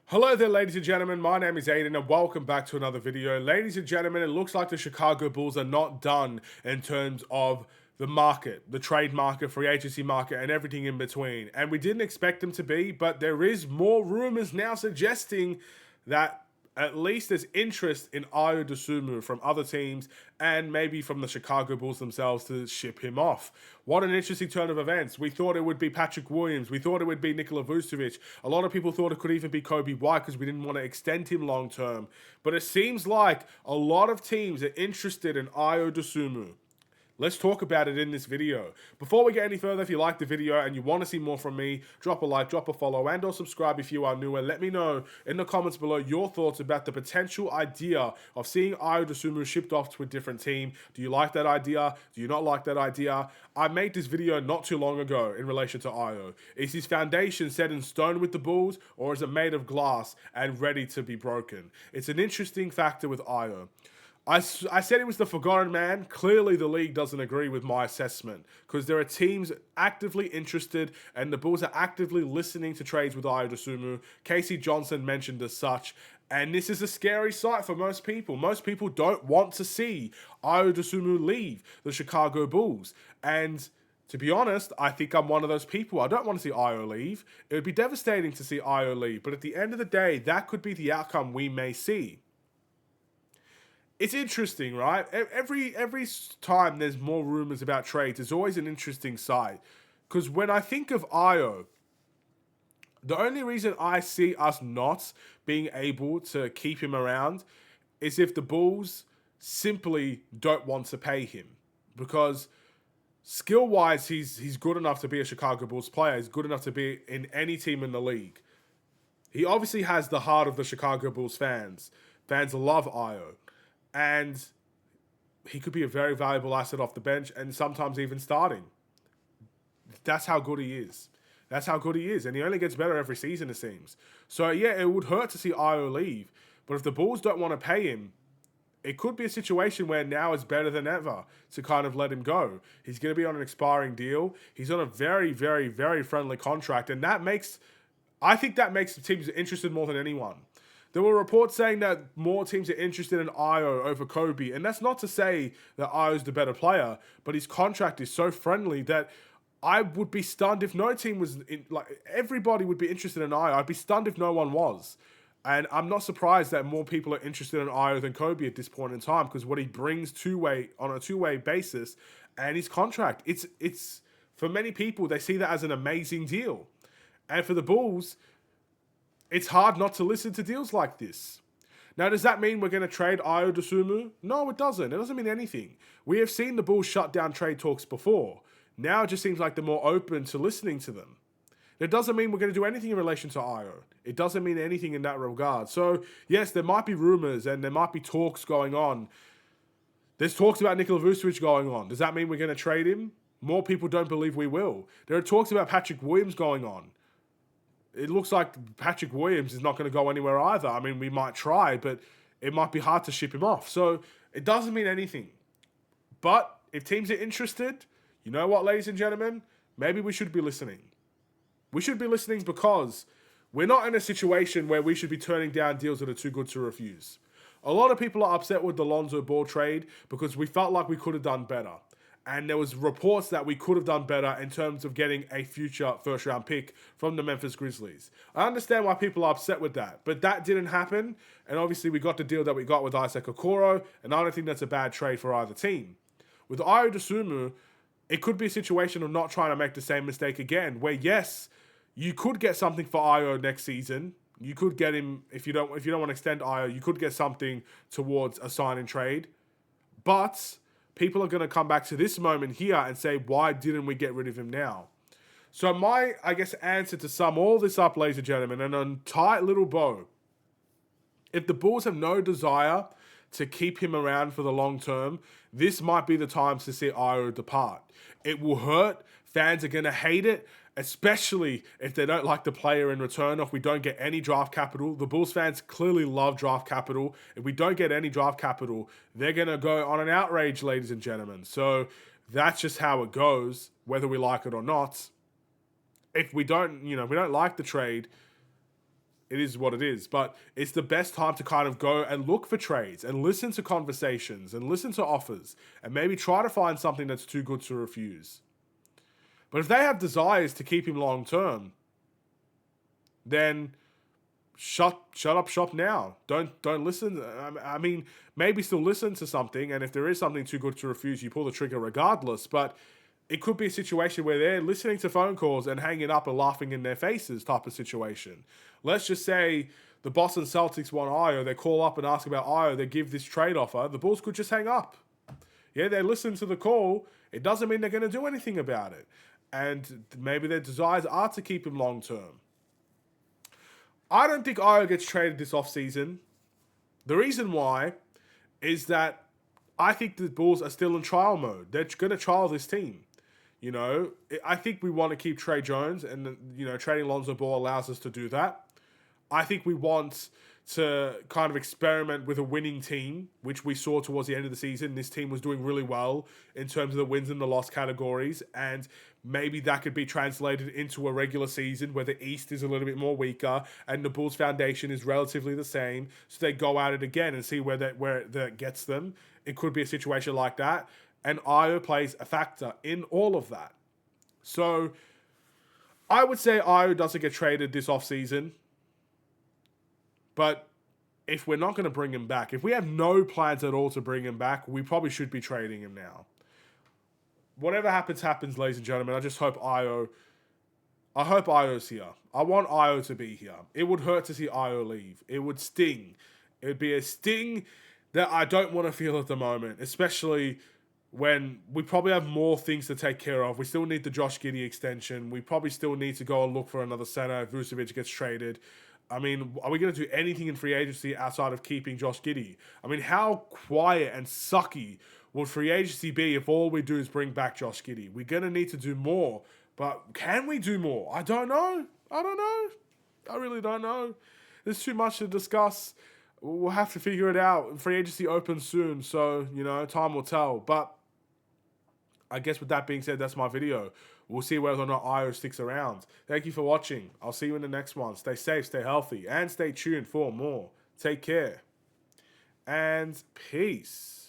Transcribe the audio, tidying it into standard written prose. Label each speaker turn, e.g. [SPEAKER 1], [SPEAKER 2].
[SPEAKER 1] Hello there, ladies and gentlemen. My name is Aiden, and welcome back to another video. Ladies and gentlemen, it looks like the Chicago Bulls are not done in terms of the market, the trade market, free agency market, and everything in between. And we didn't expect them to be, but there is more rumors now suggesting that at least there's interest in Ayo Dosumnu from other teams and maybe from the Chicago Bulls themselves to ship him off. What an interesting turn of events. We thought it would be Patrick Williams. We thought it would be Nikola Vucevic. A lot of people thought it could even be Kobe White because we didn't want to extend him long term. But it seems like a lot of teams are interested in Ayo Dosumnu. Let's talk about it in this video. Before we get any further, if you like the video and you want to see more from me, drop a like, drop a follow, and or subscribe if you are new, and let me know in the comments below your thoughts about the potential idea of seeing Ayo Dosumnu shipped off to a different team. Do you like that idea? Do you not like that idea? I made this video not too long ago in relation to Ayo. Is his foundation set in stone with the Bulls, or is it made of glass and ready to be broken? It's an interesting factor with Ayo. I said he was the forgotten man. Clearly, the league doesn't agree with my assessment because there are teams actively interested and the Bulls are actively listening to trades with Ayo Dosumnu. Casey Johnson mentioned as such. And this is a scary sight for most people. Most people don't want to see Ayo Dosumnu leave the Chicago Bulls. And to be honest, I think I'm one of those people. I don't want to see Ayo leave. It would be devastating to see Ayo leave. But at the end of the day, that could be the outcome we may see. It's interesting, right? Every time there's more rumors about trades, it's always an interesting side. Because when I think of Ayo, the only reason I see us not being able to keep him around is if the Bulls simply don't want to pay him. Because skill-wise, he's good enough to be a Chicago Bulls player. He's good enough to be in any team in the league. He obviously has the heart of the Chicago Bulls fans. Fans love Ayo. And he could be a very valuable asset off the bench and sometimes even starting. That's how good he is. That's how good he is. And he only gets better every season, it seems. So, yeah, it would hurt to see Ayo leave. But if the Bulls don't want to pay him, it could be a situation where now is better than ever to kind of let him go. He's going to be on an expiring deal. He's on a very, very, very friendly contract. And I think that makes the teams interested more than anyone. There were reports saying that more teams are interested in Ayo over Kobe. And that's not to say that Ayo's the better player, but his contract is so friendly that I would be stunned if no team was everybody would be interested in Ayo. I'd be stunned if no one was. And I'm not surprised that more people are interested in Ayo than Kobe at this point in time because what he brings on a two-way basis and his contract. It's for many people, they see that as an amazing deal. And for the Bulls, it's hard not to listen to deals like this. Now, does that mean we're going to trade Ayo Dosumnu? No, it doesn't. It doesn't mean anything. We have seen the Bulls shut down trade talks before. Now it just seems like they're more open to listening to them. It doesn't mean we're going to do anything in relation to Ayo. It doesn't mean anything in that regard. So, yes, there might be rumors and there might be talks going on. There's talks about Nikola Vucevic going on. Does that mean we're going to trade him? More people don't believe we will. There are talks about Patrick Williams going on. It looks like Patrick Williams is not going to go anywhere either. I mean, we might try, but it might be hard to ship him off. So it doesn't mean anything. But if teams are interested, you know what, ladies and gentlemen? Maybe we should be listening. We should be listening because we're not in a situation where we should be turning down deals that are too good to refuse. A lot of people are upset with the Lonzo Ball trade because we felt like we could have done better. And there was reports that we could have done better in terms of getting a future first-round pick from the Memphis Grizzlies. I understand why people are upset with that, but that didn't happen. And obviously, we got the deal that we got with Isaac Okoro, and I don't think that's a bad trade for either team. With Ayo Dosumnu, it could be a situation of not trying to make the same mistake again, where yes, you could get something for Ayo next season. You could get him if you don't want to extend Ayo. You could get something towards a sign and trade, but people are going to come back to this moment here and say, why didn't we get rid of him now? So my, answer to sum all this up, ladies and gentlemen, and a tight little bow, if the Bulls have no desire to keep him around for the long term, this might be the time to see Ayo depart. It will hurt. Fans are going to hate it, especially if they don't like the player in return, or if we don't get any draft capital. The Bulls fans clearly love draft capital. If we don't get any draft capital, they're going to go on an outrage, ladies and gentlemen. So that's just how it goes, whether we like it or not. If we don't like the trade, It is what it is. But it's the best time to kind of go and look for trades and listen to conversations and listen to offers and maybe try to find something that's too good to refuse. But if they have desires to keep him long term, then shut up shop now. Don't listen. I mean, maybe still listen to something, and if there is something too good to refuse, you pull the trigger regardless. But it could be a situation where they're listening to phone calls and hanging up and laughing in their faces type of situation. Let's just say the Boston Celtics want Ayo. They call up and ask about Ayo. They give this trade offer. The Bulls could just hang up. Yeah, they listen to the call. It doesn't mean they're going to do anything about it. And maybe their desires are to keep him long term. I don't think Ayo gets traded this offseason. The reason why is that I think the Bulls are still in trial mode. They're going to trial this team. You know, I think we want to keep Trey Jones, and, you know, trading Lonzo Ball allows us to do that. I think we want to kind of experiment with a winning team, which we saw towards the end of the season. This team was doing really well in terms of the wins and the loss categories, and maybe that could be translated into a regular season where the East is a little bit more weaker and the Bulls' foundation is relatively the same. So they go at it again and see where that gets them. It could be a situation like that. And Ayo plays a factor in all of that. So I would say Ayo doesn't get traded this offseason. But if we're not going to bring him back, if we have no plans at all to bring him back, we probably should be trading him now. Whatever happens, ladies and gentlemen. I just hope Ayo's here. I want Ayo to be here. It would hurt to see Ayo leave. It would sting. It would be a sting that I don't want to feel at the moment, especially when we probably have more things to take care of. We still need the Josh Giddey extension. We probably still need to go and look for another center if Vucevic gets traded. I mean, are we going to do anything in free agency outside of keeping Josh Giddey? I mean, how quiet and sucky will free agency be if all we do is bring back Josh Giddey? We're going to need to do more. But can we do more? I don't know. I really don't know. There's too much to discuss. We'll have to figure it out. Free agency opens soon, so, you know, time will tell. But I guess with that being said, that's my video. We'll see whether or not Ayo sticks around. Thank you for watching. I'll see you in the next one. Stay safe, stay healthy, and stay tuned for more. Take care. And peace.